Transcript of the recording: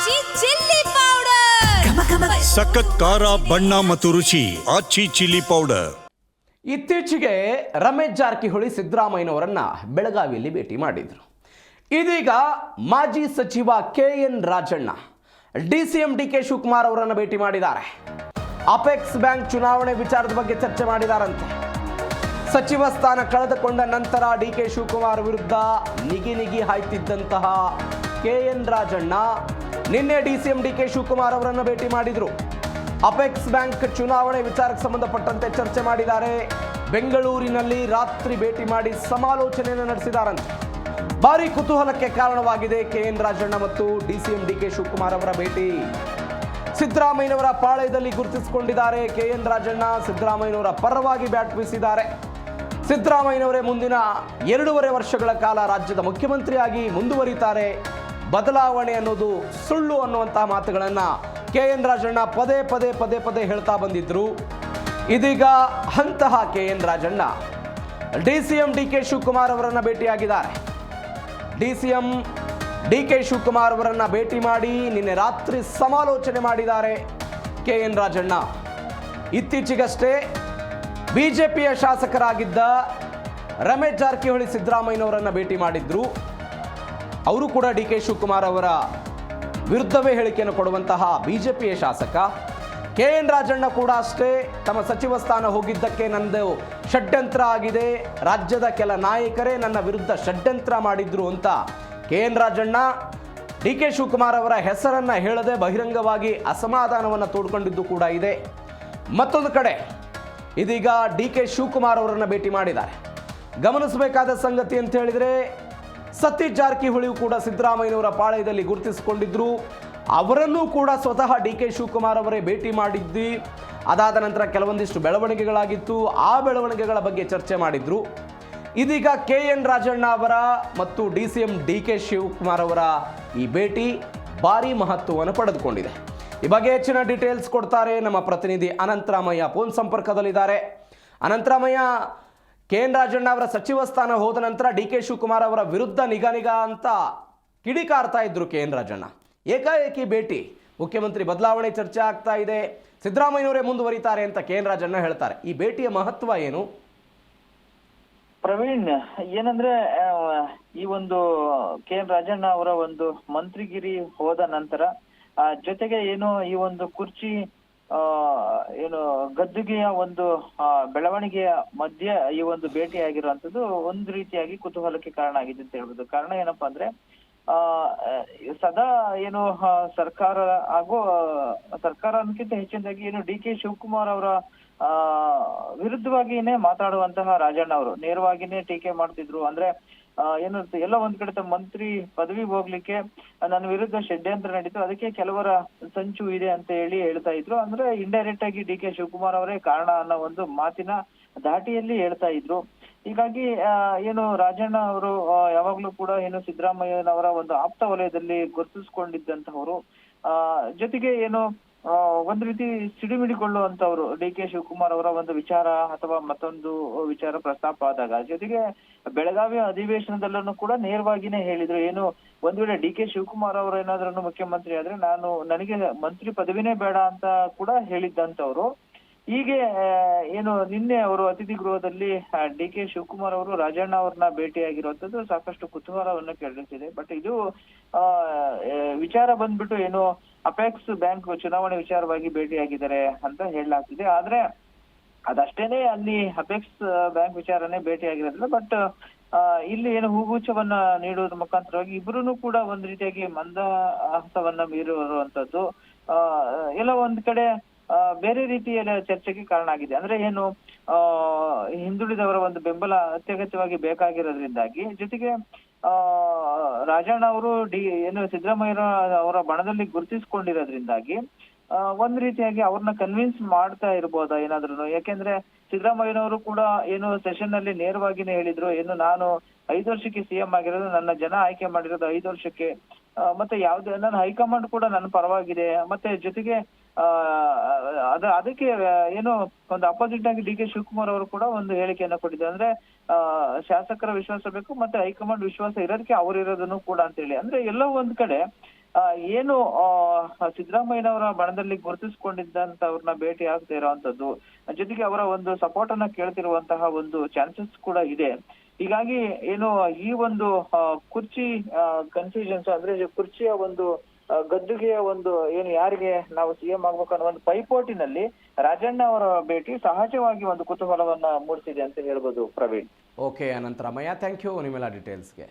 ಆಚಿ chilli powder ಸಖತ್ ಖಾರ ಬಣ್ಣ ಮತ್ತು ರುಚಿ ಆಚಿ ಚಿಲ್ಲಿ ಪೌಡರ್. ಇತ್ತೀಚೆಗೆ ರಮೇಶ್ ಜಾರಕಿಹೊಳಿ ಸಿದ್ದರಾಮಯ್ಯನವರನ್ನ ಬೆಳಗಾವಿಯಲ್ಲಿ ಭೇಟಿ ಮಾಡಿದ್ರು. ಇದೀಗ ಮಾಜಿ ಸಚಿವ KN Rajanna DCM DK Shivakumar ಅವರನ್ನು ಭೇಟಿ ಮಾಡಿದ್ದಾರೆ. ಅಪೆಕ್ಸ್ ಬ್ಯಾಂಕ್ ಚುನಾವಣೆ ವಿಚಾರದ ಬಗ್ಗೆ ಚರ್ಚೆ ಮಾಡಿದಾರಂತೆ. ಸಚಿವ ಸ್ಥಾನ ಕಳೆದುಕೊಂಡ ನಂತರ DK ಶಿವಕುಮಾರ್ ವಿರುದ್ಧ ನಿಗಿ ಹಾಯ್ತಿದ್ದಂತಹ KN ರಾಜಣ್ಣ ನಿನ್ನೆ DCM DK ಶಿವಕುಮಾರ್ ಅವರನ್ನು ಭೇಟಿ ಮಾಡಿದ್ರು. ಅಪೆಕ್ಸ್ ಬ್ಯಾಂಕ್ ಚುನಾವಣೆ ವಿಚಾರಕ್ಕೆ ಸಂಬಂಧಪಟ್ಟಂತೆ ಚರ್ಚೆ ಮಾಡಿದ್ದಾರೆ. ಬೆಂಗಳೂರಿನಲ್ಲಿ ರಾತ್ರಿ ಭೇಟಿ ಮಾಡಿ ಸಮಾಲೋಚನೆಯನ್ನು ನಡೆಸಿದಾರಂತೆ. ಭಾರಿ ಕುತೂಹಲಕ್ಕೆ ಕಾರಣವಾಗಿದೆ KN ರಾಜಣ್ಣ ಮತ್ತು DCM DK ಶಿವಕುಮಾರ್ ಅವರ ಭೇಟಿ. ಸಿದ್ದರಾಮಯ್ಯನವರ ಪಾಳಯದಲ್ಲಿ ಗುರುತಿಸಿಕೊಂಡಿದ್ದಾರೆ KN ರಾಜಣ್ಣ. ಸಿದ್ದರಾಮಯ್ಯನವರ ಪರವಾಗಿ ಬ್ಯಾಟ್ ಬೀಸಿದ್ದಾರೆ. ಸಿದ್ದರಾಮಯ್ಯನವರೇ ಮುಂದಿನ 2.5 ವರ್ಷಗಳ ಕಾಲ ರಾಜ್ಯದ ಮುಖ್ಯಮಂತ್ರಿಯಾಗಿ ಮುಂದುವರಿತಾರೆ. ಬದಲಾವಣೆ ಅನ್ನೋದು ಸುಳ್ಳು ಅನ್ನುವಂತಹ ಮಾತುಗಳನ್ನು KN ರಾಜಣ್ಣ ಪದೇ ಹೇಳ್ತಾ ಬಂದಿದ್ರು. ಇದೀಗ ಅಂತಹ KN Rajanna DCM DK Shivakumar ಅವರನ್ನ ಭೇಟಿಯಾಗಿದ್ದಾರೆ. DCM DK ಶಿವಕುಮಾರ್ ಅವರನ್ನ ಭೇಟಿ ಮಾಡಿ ನಿನ್ನೆ ರಾತ್ರಿ ಸಮಾಲೋಚನೆ ಮಾಡಿದ್ದಾರೆ KN ರಾಜಣ್ಣ. ಇತ್ತೀಚೆಗಷ್ಟೇ ಬಿಜೆಪಿಯ ಶಾಸಕರಾಗಿದ್ದ ರಮೇಶ್ ಜಾರಕಿಹೊಳಿ ಸಿದ್ದರಾಮಯ್ಯನವರನ್ನ ಭೇಟಿ ಮಾಡಿದ್ರು. ಅವರು ಕೂಡ DK ಶಿವಕುಮಾರ್ ಅವರ ವಿರುದ್ಧವೇ ಹೇಳಿಕೆಯನ್ನು ಕೊಡುವಂತಹ ಬಿಜೆಪಿಯ ಶಾಸಕ. KN ರಾಜಣ್ಣ ಕೂಡ ಅಷ್ಟೇ ತಮ್ಮ ಸಚಿವ ಸ್ಥಾನ ಹೋಗಿದ್ದಕ್ಕೆ ನಂದು ಷಡ್ಯಂತ್ರ ಆಗಿದೆ, ರಾಜ್ಯದ ಕೆಲ ನಾಯಕರೇ ನನ್ನ ವಿರುದ್ಧ ಷಡ್ಯಂತ್ರ ಮಾಡಿದ್ರು ಅಂತ KN ರಾಜಣ್ಣ DK ಶಿವಕುಮಾರ್ ಅವರ ಹೆಸರನ್ನ ಹೇಳದೆ ಬಹಿರಂಗವಾಗಿ ಅಸಮಾಧಾನವನ್ನು ತೋಡ್ಕೊಂಡಿದ್ದು ಕೂಡ ಇದೆ. ಮತ್ತೊಂದು ಕಡೆ ಇದೀಗ DK ಶಿವಕುಮಾರ್ ಅವರನ್ನು ಭೇಟಿ ಮಾಡಿದ್ದಾರೆ. ಗಮನಿಸಬೇಕಾದ ಸಂಗತಿ ಅಂತ ಹೇಳಿದ್ರೆ, ಸತೀಶ್ ಜಾರಕಿಹೊಳಿಯು ಕೂಡ ಸಿದ್ದರಾಮಯ್ಯನವರ ಪಾಳಯದಲ್ಲಿ ಗುರುತಿಸಿಕೊಂಡಿದ್ರು. ಅವರನ್ನೂ ಕೂಡ ಸ್ವತಃ DK ಶಿವಕುಮಾರ್ ಅವರೇ ಭೇಟಿ ಮಾಡಿದ್ದಿ. ಅದಾದ ನಂತರ ಕೆಲವೊಂದಿಷ್ಟು ಬೆಳವಣಿಗೆಗಳಾಗಿತ್ತು. ಆ ಬೆಳವಣಿಗೆಗಳ ಬಗ್ಗೆ ಚರ್ಚೆ ಮಾಡಿದ್ರು. ಇದೀಗ KN ರಾಜಣ್ಣ ಅವರ ಮತ್ತು DCM DK ಶಿವಕುಮಾರ್ ಅವರ ಈ ಭೇಟಿ ಭಾರಿ ಮಹತ್ವವನ್ನು ಪಡೆದುಕೊಂಡಿದೆ. ಈ ಬಗ್ಗೆ ಹೆಚ್ಚಿನ ಡೀಟೇಲ್ಸ್ ಕೊಡ್ತಾರೆ ನಮ್ಮ ಪ್ರತಿನಿಧಿ ಅನಂತರಾಮಯ್ಯ. ಫೋನ್ ಸಂಪರ್ಕದಲ್ಲಿದ್ದಾರೆ. ಅನಂತರಾಮಯ್ಯ, KN ರಾಜಣ್ಣ ಅವರ ಸಚಿವ ಸ್ಥಾನ ಹೋದ ನಂತರ DK ಶಿವಕುಮಾರ್ ಅವರ ವಿರುದ್ಧ ನಿಗಾ ಅಂತ ಕಿಡಿಕಾರ್ತಾ ಇದ್ರು KN ರಾಜಣ್ಣ. ಏಕಾಏಕಿ ಭೇಟಿ, ಮುಖ್ಯಮಂತ್ರಿ ಬದಲಾವಣೆ ಚರ್ಚೆ ಆಗ್ತಾ ಇದೆ, ಸಿದ್ದರಾಮಯ್ಯನವರೇ ಮುಂದುವರಿತಾರೆ ಅಂತ KN ರಾಜಣ್ಣ ಹೇಳ್ತಾರೆ. ಈ ಭೇಟಿಯ ಮಹತ್ವ ಏನು? ಪ್ರವೀಣ್, ಏನಂದ್ರೆ ಈ ಒಂದು KN ರಾಜಣ್ಣ ಅವರ ಒಂದು ಮಂತ್ರಿಗಿರಿ ಹೋದ ನಂತರ ಜೊತೆಗೆ ಏನು ಈ ಒಂದು ಕುರ್ಚಿ ಏನು ಗದ್ದುಗೆಯ ಒಂದು ಬೆಳವಣಿಗೆಯ ಮಧ್ಯೆ ಈ ಒಂದು ಭೇಟಿ ಆಗಿರುವಂತದ್ದು ಒಂದು ರೀತಿಯಾಗಿ ಕುತೂಹಲಕ್ಕೆ ಕಾರಣ ಆಗಿದೆ ಅಂತ ಹೇಳ್ಬೋದು. ಕಾರಣ ಏನಪ್ಪಾ ಅಂದ್ರೆ ಸದಾ ಏನು ಸರ್ಕಾರ ಹಾಗೂ ಸರ್ಕಾರ ಅನ್ನಕ್ಕಿಂತ ಹೆಚ್ಚಿನದಾಗಿ ಏನು DK ಶಿವಕುಮಾರ್ ಅವರ ವಿರುದ್ಧವಾಗಿನೇ ಮಾತಾಡುವಂತಹ ರಾಜಣ್ಣ ಅವರು ನೇರವಾಗಿನೇ ಟೀಕೆ ಮಾಡ್ತಿದ್ರು. ಅಂದ್ರೆ ಏನು ಎಲ್ಲ ಒಂದ್ ಕಡೆ ತಮ್ಮ ಮಂತ್ರಿ ಪದವಿ ಹೋಗ್ಲಿಕ್ಕೆ ನನ್ನ ವಿರುದ್ಧ ಷಡ್ಯಂತ್ರ ನಡೀತು, ಅದಕ್ಕೆ ಕೆಲವರ ಸಂಚು ಇದೆ ಅಂತ ಹೇಳ್ತಾ ಇದ್ರು. ಅಂದ್ರೆ ಇಂಡೈರೆಕ್ಟ್ ಆಗಿ DK ಶಿವಕುಮಾರ್ ಅವರೇ ಕಾರಣ ಅನ್ನೋ ಒಂದು ಮಾತಿನ ದಾಟಿಯಲ್ಲಿ ಹೇಳ್ತಾ ಇದ್ರು. ಹೀಗಾಗಿ ಏನು ರಾಜಣ್ಣ ಅವರು ಯಾವಾಗ್ಲೂ ಕೂಡ ಏನು ಸಿದ್ದರಾಮಯ್ಯನವರ ಒಂದು ಆಪ್ತ ವಲಯದಲ್ಲಿ ಗುರುತಿಸ್ಕೊಂಡಿದ್ದಂತವರು, ಜೊತೆಗೆ ಏನು ಒಂದ್ ರೀತಿ ಸಿಡಿಮಿಡಿಕೊಳ್ಳುವಂತವ್ರು DK ಶಿವಕುಮಾರ್ ಅವರ ಒಂದು ವಿಚಾರ ಅಥವಾ ಮತ್ತೊಂದು ವಿಚಾರ ಪ್ರಸ್ತಾಪ ಆದಾಗ. ಜೊತೆಗೆ ಬೆಳಗಾವಿ ಅಧಿವೇಶನದಲ್ಲೂ ಕೂಡ ನೇರವಾಗಿನೇ ಹೇಳಿದ್ರು, ಏನು ಒಂದ್ ವೇಳೆ DK ಶಿವಕುಮಾರ್ ಅವರು ಏನಾದ್ರೂ ಮುಖ್ಯಮಂತ್ರಿ ಆದ್ರೆ ನನಗೆ ಮಂತ್ರಿ ಪದವಿನೇ ಬೇಡ ಅಂತ ಕೂಡ ಹೇಳಿದ್ದಂತವ್ರು. ಹೀಗೆ ಏನು ನಿನ್ನೆ ಅವರು ಅತಿಥಿ ಗೃಹದಲ್ಲಿ DK ಶಿವಕುಮಾರ್ ಅವರು ರಾಜಣ್ಣ ಅವ್ರನ್ನ ಭೇಟಿಯಾಗಿರುವಂತದ್ದು ಸಾಕಷ್ಟು ಕುತೂಹಲವನ್ನು ಕೆರಳಿಸಿದೆ. ಬಟ್ ಇದು ವಿಚಾರ ಬಂದ್ಬಿಟ್ಟು ಏನು ಅಪೆಕ್ಸ್ ಬ್ಯಾಂಕ್ ಚುನಾವಣೆ ವಿಚಾರವಾಗಿ ಭೇಟಿಯಾಗಿದ್ದಾರೆ ಅಂತ ಹೇಳಲಾಗ್ತಿದೆ. ಆದ್ರೆ ಅದಷ್ಟೇನೆ ಅಲ್ಲಿ ಅಪೆಕ್ಸ್ ಬ್ಯಾಂಕ್ ವಿಚಾರನೇ ಭೇಟಿಯಾಗಿರೋದಿಲ್ಲ. ಬಟ್ ಇಲ್ಲಿ ಏನು ಹೂಗುಚ್ಛವನ್ನ ನೀಡುವುದ್ರ ಮುಖಾಂತರವಾಗಿ ಇಬ್ರು ಕೂಡ ಒಂದ್ ರೀತಿಯಾಗಿ ಮಂದಹಾಸವನ್ನ ಮೀರುವಂತದ್ದು ಎಲ್ಲ ಒಂದ್ ಕಡೆ ಬೇರೆ ರೀತಿಯ ಚರ್ಚೆಗೆ ಕಾರಣ ಆಗಿದೆ. ಅಂದ್ರೆ ಏನು ಹಿಂದುಳಿದವರ ಒಂದು ಬೆಂಬಲ ಅತ್ಯಗತ್ಯವಾಗಿ ಬೇಕಾಗಿರೋದ್ರಿಂದಾಗಿ, ಜೊತೆಗೆ ರಾಜಣ್ಣ ಅವರು ಏನು ಸಿದ್ದರಾಮಯ್ಯ ಅವರ ಬಣದಲ್ಲಿ ಗುರುತಿಸಿಕೊಂಡಿರೋದ್ರಿಂದಾಗಿ ಒಂದ್ ರೀತಿಯಾಗಿ ಅವ್ರನ್ನ ಕನ್ವಿನ್ಸ್ ಮಾಡ್ತಾ ಇರ್ಬೋದಾ ಏನಾದ್ರು. ಯಾಕೆಂದ್ರೆ ಸಿದ್ದರಾಮಯ್ಯನವರು ಕೂಡ ಏನು ಸೆಷನ್ ನಲ್ಲಿ ನೇರವಾಗಿನೇ ಹೇಳಿದ್ರು, ಏನು ನಾನು 5 ವರ್ಷಕ್ಕೆ CM ಆಗಿರೋದು, ನನ್ನ ಜನ ಆಯ್ಕೆ ಮಾಡಿರೋದು 5 ವರ್ಷಕ್ಕೆ, ಮತ್ತೆ ಯಾವ್ದೇ ನನ್ನ ಹೈಕಮಾಂಡ್ ಕೂಡ ನನ್ನ ಪರವಾಗಿದೆ. ಮತ್ತೆ ಜೊತೆಗೆ ಅದಕ್ಕೆ ಏನು ಒಂದು ಅಪೋಸಿಟ್ ಆಗಿ DK ಶಿವಕುಮಾರ್ ಅವರು ಕೂಡ ಒಂದು ಹೇಳಿಕೆಯನ್ನ ಕೊಟ್ಟಿದ್ದಾರೆ. ಅಂದ್ರೆ ಶಾಸಕರ ವಿಶ್ವಾಸ ಬೇಕು ಮತ್ತೆ ಹೈಕಮಾಂಡ್ ವಿಶ್ವಾಸ ಇರೋದಕ್ಕೆ ಅವ್ರು ಇರೋದನ್ನು ಕೂಡ ಅಂತ ಹೇಳಿ. ಅಂದ್ರೆ ಎಲ್ಲೋ ಒಂದ್ ಕಡೆ ಏನು ಸಿದ್ದರಾಮಯ್ಯನವರ ಬಣದಲ್ಲಿ ಗುರುತಿಸಿಕೊಂಡಿದ್ದಂತವ್ರನ್ನ ಭೇಟಿ ಆಗ್ತಾ ಇರುವಂತದ್ದು, ಜೊತೆಗೆ ಅವರ ಒಂದು ಸಪೋರ್ಟ್ ಅನ್ನ ಕೇಳ್ತಿರುವಂತಹ ಒಂದು ಚಾನ್ಸಸ್ ಕೂಡ ಇದೆ. ಹೀಗಾಗಿ ಏನು ಈ ಒಂದು ಕುರ್ಚಿ ಕನ್ಫ್ಯೂಷನ್ಸ್ ಅಂದ್ರೆ ಕುರ್ಚಿಯ ಒಂದು ಗದ್ದುಗೆಯ ಒಂದು ಏನು ಯಾರಿಗೆ ನಾವು ಸಿಎಂ ಆಗ್ಬೇಕು ಅನ್ನೋ ಒಂದು ಪೈಪೋಟಿನಲ್ಲಿ ರಾಜಣ್ಣ ಅವರ ಭೇಟಿ ಸಹಜವಾಗಿ ಒಂದು ಕುತೂಹಲವನ್ನ ಮೂಡಿಸಿದೆ ಅಂತ ಹೇಳ್ಬೋದು Praveen. Okay, Anantharamaiah, thank you ನಿಮ್ಮೆಲ್ಲ ಡೀಟೇಲ್ಸ್ಗೆ.